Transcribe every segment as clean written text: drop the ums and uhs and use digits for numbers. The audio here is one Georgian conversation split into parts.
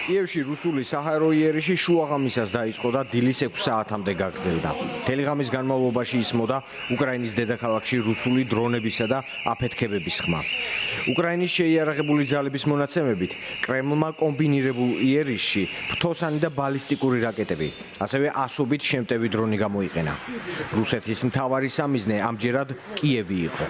კიევში რუსული საჰაერო იერიში შუაღამისას დაიწყო და დილის 6 საათამდე გაგრძელდა. მთელი ღამის განმავლობაში ისმოდა უკრაინის დედაქალაქში რუსული დრონებისა და აფეთქებების ხმა. უკრაინის შეიარაღებული ძალების მონაცემებით, კრემლმა კომბინირებულ იერიში ფრთოსანი და ბალისტიკური რაკეტები, ასევე ასობით შემტევი დრონი გამოიყენა. რუსეთის მთავარი სამიზნე ამჯერად კიევი იყო.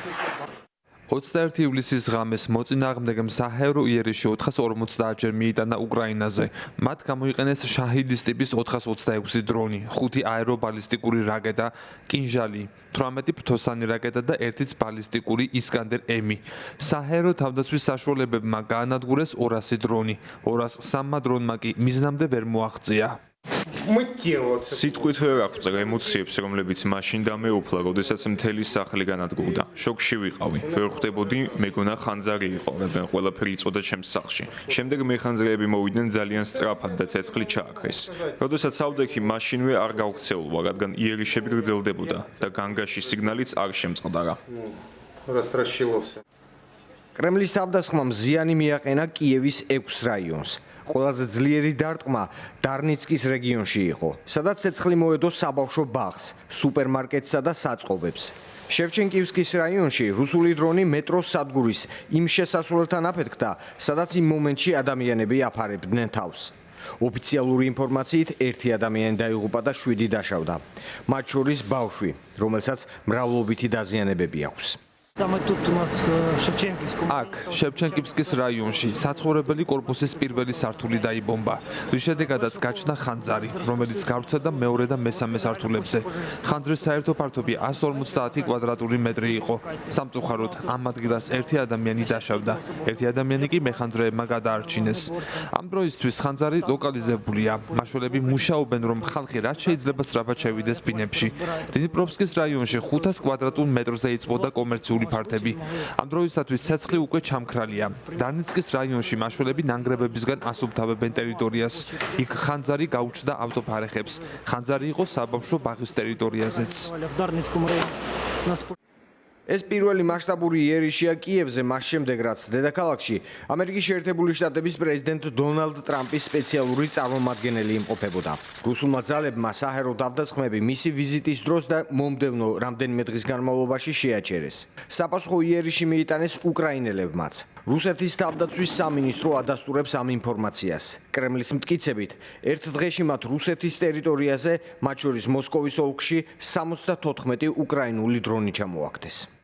21 ივლისის ღამეს მოწინააღმდეგემ საჰაერო იერიში 450-ჯერ მიიტანა უკრაინაზე. მათ გამოიყენეს შაჰიდის ტიპის 426 დრონი, 5 აერობალისტიკური რაკეტა, კინჟალი, 18 ფრთოსანი რაკეტა და 1 ბალისტიკური ისკანდერ M. საჰაერო თავდაცვის საშუალებებმა გაანადგურეს 200 დრონი, 203 დრონმა კი მიზნამდე ვერ მოაღწია. სიტყვით ვერ აღწევ ემოციებს, რომლებიც მაშინ დამეუფლა, როდესაც მთელი სახლი განადგურდა. შოკში ვიყავი. ვერ ხვდებოდი, მეგონა ხანძარი იყო, რადგან ყველაფერი იწოდა ჩემს სახლში. შემდეგ მეხანძრეები მოვიდნენ ძალიან სწრაფად და ცეცხლი ჩააქრეს. როდესაც ავდექი, მაშინვე არ გავქცეულვა, რადგან იერიშები გრძელდებოდა და განგაში სიგნალიც არ შემწყდარა. კრემლის თავდასხმამ ზიანი მიაყენა კიევის 6 რაიონს. ყველაზე ძლიერი დარტყმა დარნიცკის რეგიონში იყო, სადაც ცეცხლი მოედო საბავშვო ბაღს, სუპერმარკეტსა და საწყობებს. შევჩენკივსკის რაიონში რუსული დრონი მეტროს სადგურის იმ შესასვლელთან აფეთქდა, სადაც იმ მომენტში ადამიანები აფარებდნენ თავს. ოფიციალური ინფორმაციით 1 ადამიანი დაიღუპა და 7 დაშავდა. მათ შორის ბავშვი, რომელსაც მრავლობითი დაზიანებები აქვს. აქ, შევჩენკივსკის რაიონში, საცხოვრებელი კორპუსის პირველი სართული დაიბომბა, რის შედეგადაც გაჩნდა ხანძარი, რომელიც გავრცა და მეორე და მესამე სართულებზე. ხანძრის საერთო ფართობი 150 კვადრატული მეტრი იყო. სამწუხაროდ, ამ ადგილას 1 ადამიანი დაშავდა, 1 ადამიანი კი მეხანძრეებმა გადაარჩინეს. ამ დროისთვის ხანძარი ლოკალიზებულია. მაშველები მუშაობენ, რომ ხალხი რაც შეიძლება სწრაფად შევიდეს ბინებში. დნიპროვსკის რაიონში 500 კვადრატულ მეტრზე იწვოდა კომერციული ფართები. ამ დროისათვის ცეცხლი უკვე ჩამქრალია. დარნიცკის რაიონში მაშველები ნანგრევებისგან ასუფთავებენ ტერიტორიას. იქ ხანძარი გაუჩნდა ავტოფარეხებს. ხანძარი იყო საბავშვო ბაღის ტერიტორიაზეც. ეს პირველი მასშტაბური იერიშია კიევზე მას შემდეგ, რაც დედაქალაქში ამერიკის შეერთებული შტატების პრეზიდენტ დონალდ ტრამპის სპეციალური წარმომადგენელი იმყოფებოდა. რუსულმა ძალებმა საჰაერო თავდასხმები მისი ვიზიტის დროს და მომდევნო რამდენიმე დღის განმავლობაში შეაჩერეს. საპასუხო იერიში მიიტანეს უკრაინელებმაც. რუსეთის თავდაცვის სამინისტრო ადასტურებს ამ ინფორმაციას. კრემლის მტკიცებით, ერთ დღეში მათ რუსეთის ტერიტორიაზე, მათ შორის მოსკოვის ოლქში 74 უკრაინული დრონი ჩამოაგდეს.